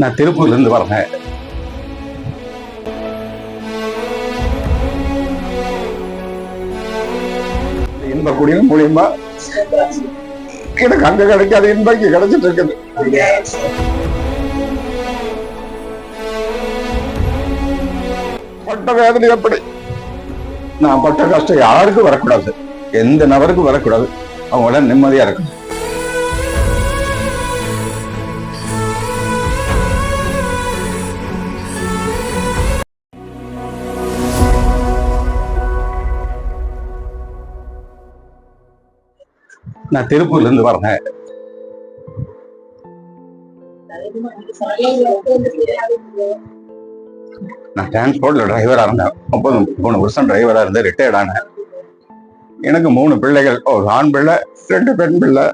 நான் திருப்பூர்ல இருந்து வரேன். இன்ப குடியின் மூலியமா எனக்கு அங்க கிடைக்காத இன்பம் இங்க கிடைச்சிட்டு இருக்குது. பட்ட வேதனை எப்படி, நான் பட்ட கஷ்டம் யாருக்கும் வரக்கூடாது, எந்த நபருக்கும் வரக்கூடாது. அவங்கள நிம்மதியா இருக்கணும். நான் திருப்பூர்ல இருந்து வரேன். நான் டிரான்ஸ்போர்ட்ல டிரைவரா இருந்தேன். 33 வருஷம் டிரைவரா இருந்து ரிட்டையர்ட் ஆனேன். எனக்கு 3 பிள்ளைகள், ஒரு ஆண் பிள்ளை 2 பெண் பிள்ளை.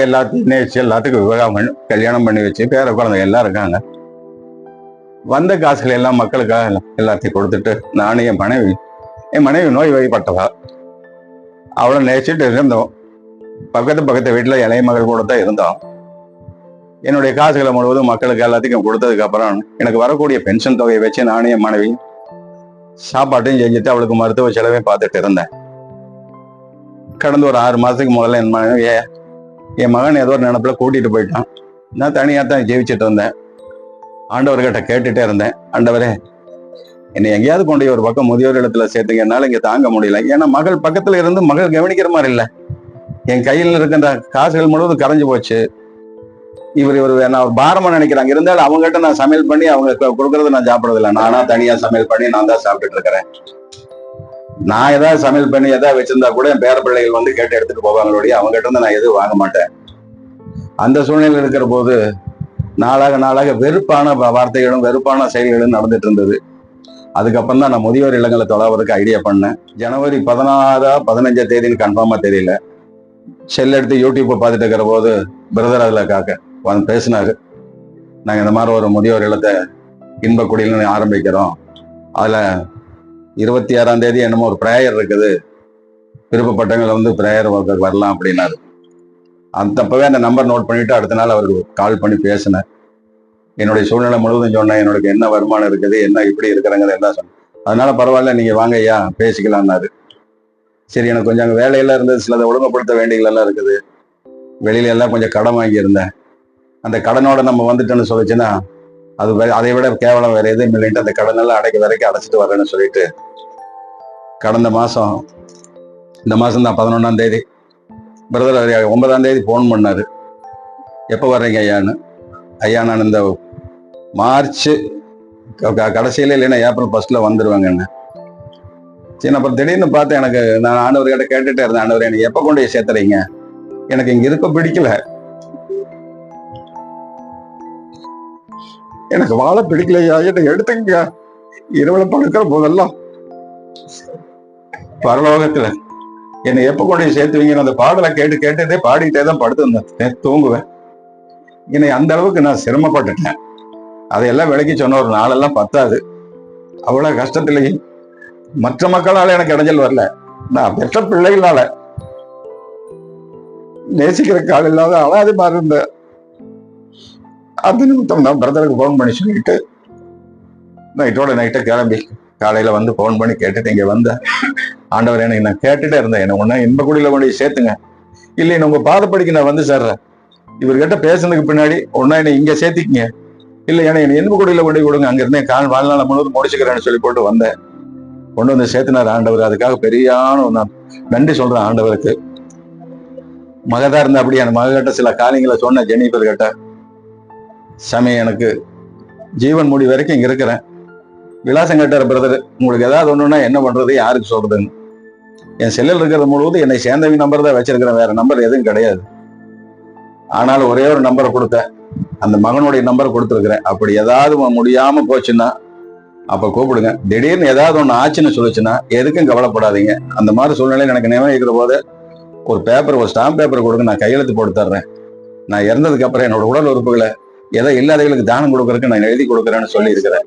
எல்லாத்தையும் நேச்சு எல்லாத்துக்கும் விவகாரம் கல்யாணம் பண்ணி வச்சு பேர குழந்தை எல்லாம் இருக்காங்க. வந்த காசுகள் எல்லாம் மக்களுக்காக எல்லாத்தையும் கொடுத்துட்டு நானும் என் மனைவி நோய் வழிபட்டவா. அவளை நேசிட்டு இருந்தோம். பக்கத்து வீட்டுல இளைய மகள் கூட தான் இருந்தோம். என்னுடைய காசுகளை முழுவதும் மக்களுக்கு எல்லாத்துக்கும் கொடுத்ததுக்கு அப்புறம் எனக்கு வரக்கூடிய பென்ஷன் தொகையை வச்சு நானும் என் மனைவி சாப்பாட்டையும் செஞ்சுட்டு அவளுக்கு மருத்துவ செலவையும் பார்த்துட்டு இருந்தேன். கடந்த ஒரு 6 மாசத்துக்கு முதல்ல என் மகன் ஏதோ ஒரு நினைப்புல கூட்டிட்டு போயிட்டான். நான் தனியா தான் ஜெயிச்சுட்டு இருந்தேன். ஆண்டவர்கிட்ட கேட்டுட்டே இருந்தேன், ஆண்டவரே என்னை எங்கேயாவது கொண்டு ஒரு பக்கம் முதியோர் இடத்துல சேர்த்துங்க, என்னால இங்க தாங்க முடியல. ஏன்னா மகள் பக்கத்துல இருந்து மகள் கவனிக்கிற மாதிரி இல்லை. என் கையில் இருக்கின்ற காசுகள் முழுவதும் கரைஞ்சு போச்சு. இவர் நான் பாரமா நினைக்கிறாங்க. இருந்தாலும் அவங்ககிட்ட நான் சமையல் பண்ணி அவங்க கொடுக்கறது நான் சாப்பிடறதில்லை. நானா தனியா சமையல் பண்ணி நான் தான் சாப்பிட்டுட்டு இருக்கிறேன். நான் ஏதாவது சமையல் பண்ணி ஏதாவது வச்சிருந்தா கூட என் பேர பிள்ளைகள் வந்து கேட்டு எடுத்துட்டு போவாங்களுடைய அவங்ககிட்ட இருந்து நான் எதுவும் வாங்க மாட்டேன். அந்த சூழ்நிலையில் இருக்கிற போது நாளாக வெறுப்பான வார்த்தைகளும் வெறுப்பான செயல்களும் நடந்துட்டு இருந்தது. அதுக்கப்புறம் தான் நான் முதியோர் இல்லங்களை தொலைவதற்கு ஐடியா பண்ணேன். ஜனவரி 16 15 தேதின்னு கன்ஃபார்மா தெரியல. செல் எடுத்து யூடியூப்பை பார்த்துட்டு இருக்கிற போது பிரதர் அதுல வந்து பேசினாரு. நாங்க இந்த மாதிரி ஒரு முதியோர் இல்லத்தை இன்பக்குடியில் ஆரம்பிக்கிறோம். அதுல 26ஆம் தேதி என்னமோ ஒரு பிரேயர் இருக்குது, விருப்பப்பட்டவங்களை வந்து பிரேயர் வரலாம் அப்படின்னாரு. அப்பவே அந்த நம்பர் நோட் பண்ணிட்டு அடுத்த நாள் அவருக்கு கால் பண்ணி பேசினேன். என்னுடைய சூழ்நிலை முழுவதும் சொன்னேன், என்னோட என்ன வருமானம் இருக்குது, என்ன இப்படி இருக்கிறாங்க எல்லாம் சொன்னேன். அதனால பரவாயில்ல நீங்க வாங்க ஐயா பேசிக்கலாம்னாரு. சரி, எனக்கு கொஞ்சம் அங்கே வேலையெல்லாம் இருந்தது, சிலதை ஒழுங்குபடுத்த வேண்டியதெல்லாம் இருக்குது. வெளியில எல்லாம் கொஞ்சம் கடன் வாங்கியிருந்தேன். அந்த கடனோட நம்ம வந்துட்டோன்னு சொல்லிச்சுன்னா அது அதை விட கேவலம் வேற எதுவும் இல்லைன்ட்டு அந்த கடனெல்லாம் வரைக்கும் அடைச்சிட்டு வரேன்னு சொல்லிட்டு கடந்த மாசம், இந்த மாசம் தான் 11ஆம் தேதி பிரதர் 9ஆம் தேதி போன் பண்ணாரு. எப்போ வர்றீங்க ஐயான்னு. ஐயா நான் இந்த மார்ச் கடைசியில இல்லைன்னா ஏப்ரல் 1 வந்துருவாங்கன்னு. சரி, அப்புறம் திடீர்னு பார்த்தேன். எனக்கு நான் ஆண்டவர்கிட்ட கேட்டுட்டே இருந்தேன், ஆண்டவர் எனக்கு எப்போ கொண்டு சேர்த்துறீங்க, எனக்கு இங்க இருக்க பிடிக்கல, எனக்கு வாழ பிடிக்கலையா, என்னை எடுத்துங்க. இரவுல படுக்கிற போதெல்லாம் பரலோகத்துல என்னை எப்ப கொண்டு சேர்த்துவீங்கன்னு அந்த பாடலை கேட்டுட்டே பாடிட்டே தான் படுத்து தூங்குவேன். என்னை அந்த அளவுக்கு நான் சிரமப்பட்டுட்டேன். அதையெல்லாம் விளக்கி சொன்ன ஒரு நாளெல்லாம் பத்தாது. அவ்வளவு கஷ்டத்திலேயும் மற்ற மக்களால எனக்கு இடைஞ்சல் வரல, நான் பெற்ற பிள்ளைகளால நேசிக்கிற கால் இல்லாத அழாது மாதிரி இருந்த அந்த நிமித்தம் நான் பிரதருக்கு போன் பண்ணி சொல்லிட்டு நைட்டை கிளம்பி காலையில வந்து போன் பண்ணி கேட்டுட்டு இங்க வந்தேன். ஆண்டவர் எனக்கு நான் கேட்டுட்டே இருந்தேன், என்ன ஒன்னா இன்பக்குடியில கொண்டு சேர்த்துங்க, இல்லை உங்க பாதப்படிக்கு நான் வந்து சேர்றேன். இவர்கிட்ட பேசுனதுக்கு பின்னாடி ஒன்னா என்னை இங்க சேர்த்திக்கிங்க, இல்லை ஏன்னா என்னை இன்பக்குடியில கொண்டு கொடுங்க, அங்க இருந்தேன் வாழ்நாள் முழுவதும் முடிச்சுக்கிறேன்னு சொல்லி போட்டு வந்தேன். கொண்டு வந்து சேர்த்தினார் ஆண்டவர். அதுக்காக பெரியான நான் நன்றி சொல்றேன் ஆண்டவருக்கு. மகதா இருந்த அப்படி அந்த மகிட்ட சில காரியங்களை சொன்ன ஜெனிஃபர் கிட்ட, சாமி எனக்கு ஜீவன் முடி வரைக்கும் இங்க இருக்கிறேன், விலாசம் கேட்டார் பிரதர், உங்களுக்கு ஏதாவது ஒண்ணுன்னா என்ன பண்றது, யாருக்கு சொல்றதுன்னு. என் செல்லில் இருக்கிறது முழுவதும் என்னை சேர்ந்தவி நம்பர் தான் வச்சிருக்கிறேன், வேற நம்பர் எதுவும் கிடையாது. ஆனாலும் ஒரே ஒரு நம்பரை கொடுத்தேன், அந்த மகனுடைய நம்பர் கொடுத்துருக்கிறேன். அப்படி ஏதாவது முடியாம போச்சுன்னா அப்ப கூப்பிடுங்க. திடீர்னு ஏதாவது ஒண்ணு ஆச்சுன்னு சொல்லிச்சுன்னா எதுக்கும் கவலைப்படாதீங்க. அந்த மாதிரி சூழ்நிலை எனக்கு நினைக்கிற போது ஒரு பேப்பர், ஒரு ஸ்டாம்ப் பேப்பர் கொடுங்க, நான் கையெழுத்து போட்டு தர்றேன். நான் இறந்ததுக்கு அப்புறம் என்னோட உடல் உறுப்புகளை எதை இல்லாதவங்களுக்கு தானம் கொடுக்கறதுக்கு நான் எழுதி கொடுக்குறேன்னு சொல்லி இருக்கிறேன்.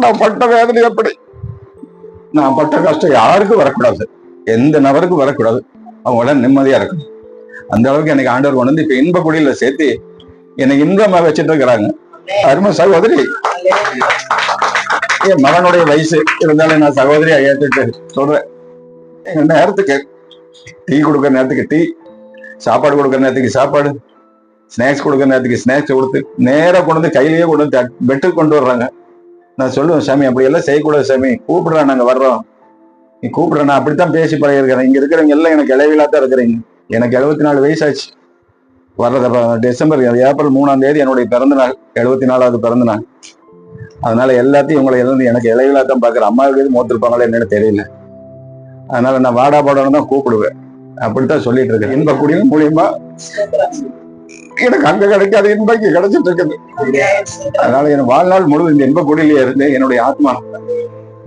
நான் பட்ட வேதனை எப்படி, நான் பட்ட கஷ்டம் யாருக்கும் வரக்கூடாது, எந்த நபருக்கும் வரக்கூடாது. அவங்கள நிம்மதியா இருக்கணும். அந்த அளவுக்கு எனக்கு ஆண்டவர் கொண்டு வந்து இப்ப இன்ப குடியில சேர்த்து எனக்கு இன்பமா வச்சுட்டு இருக்கிறாங்க. அருமை சகோதரி, என் மகனுடைய வயசு இருந்தாலும் நான் சகோதரியா ஏற்றுட்டு சொல்றேன். எங்க நேரத்துக்கு டீ கொடுக்குற நேரத்துக்கு டீ, சாப்பாடு கொடுக்குற நேரத்துக்கு சாப்பாடு, ஸ்நாக்ஸ் கொடுக்குற நேரத்துக்கு ஸ்நாக்ஸ் கொடுத்து நேராக கொண்டு வந்து கையிலேயே கொண்டு வந்து பெட்டுக்கு கொண்டு வர்றாங்க. நான் சொல்லுவேன், சாமி அப்படி எல்லாம் செய்யக்கூடாது சாமி, கூப்பிடுறா நாங்க வர்றோம், நீ கூப்பிடுற. நான் அப்படித்தான் பேசி பழகிருக்கிறேன். இங்க இருக்கிறவங்க எல்லாம் எனக்கு இளவிலா தான் இருக்கிறீங்க. எனக்கு 74 வயசாச்சு. வர்றத டிசம்பர் ஏப்ரல் 3ஆம் தேதி என்னுடைய பிறந்த நாள், 74வது பிறந்த நாள். அதனால எல்லாத்தையும் உங்களை இருந்து எனக்கு இளவிலா தான் பாக்குறேன். அம்மாவுக்கு மூத்திருப்பாங்களே என்னன்னு தெரியல. அதனால நான் வாடா பாடணும் தான் கூப்பிடுவேன். அப்படித்தான் சொல்லிட்டு இருக்கேன். இன்ப குடியின் மூலியமா எனக்கு அங்க கிடைக்காத இன்பம் கிடைச்சிட்டு இருக்குது. அதனால என் வாழ்நாள் முழுவதும் இந்த இன்ப குடியிலேயே இருந்து என்னுடைய ஆத்மா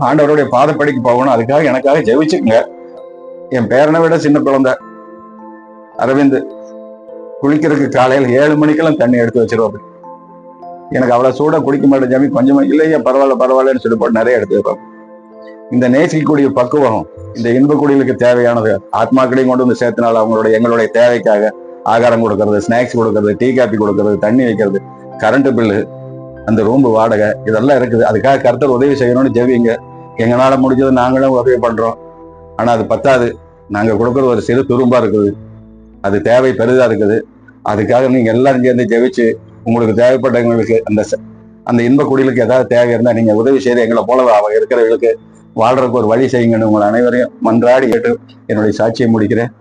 ஆண்டவருடைய பாதப்படிக்கு போகணும். அதுக்காக எனக்காக ஜெபிச்சுங்க. என் பேரனை விட சின்ன குழந்தை அரவிந்த் குளிக்கிறதுக்கு காலையில் 7 மணிக்கெல்லாம் தண்ணி எடுத்து வச்சிருவாரு. எனக்கு அவ்வளவு சூடா குடிக்க மாட்டேன் ஜாமி, கொஞ்சமா இல்லையா பரவாயில்லன்னு சொல்லி போட்டு நிறைய எடுத்து வைப்பாங்க. இந்த நேசிக்கக்கூடிய பக்குவம் இந்த இன்ப குடிகளுக்கு தேவையானது. ஆத்மாக்களையும் கொண்டு வந்து சேர்த்தனால எங்களுடைய தேவைக்காக ஆகாரம் கொடுக்கறது, ஸ்நாக்ஸ் கொடுக்கறது, டீ காப்பி கொடுக்கறது, தண்ணி வைக்கிறது, கரண்ட் பில்லு, அந்த ரூம்பு வாடகை, இதெல்லாம் இருக்குது. அதுக்காக கர்த்தர் உதவி செய்யணும்னு ஜெபிங்க. எங்களால முடிஞ்சது நாங்களும் உதவி பண்றோம். ஆனா அது பத்தாது. நாங்க கொடுக்கறது ஒரு சிறு துரும்பா இருக்குது. அது தேவை பெரிதா இருக்குது. அதுக்காக நீங்க எல்லாரும் சேர்ந்து ஜெபிச்சு உங்களுக்கு தேவைப்பட்டவங்களுக்கு அந்த இன்ப குடிகளுக்கு ஏதாவது தேவை இருந்தா நீங்க உதவி செய்து எங்களை போல அவங்க இருக்கிறவங்களுக்கு வாழ்றதுக்கு ஒரு வழி செய்யுங்கன்னு உங்களை அனைவரையும் மன்றாடி கேட்டு என்னுடைய சாட்சியை முடிக்கிறேன்.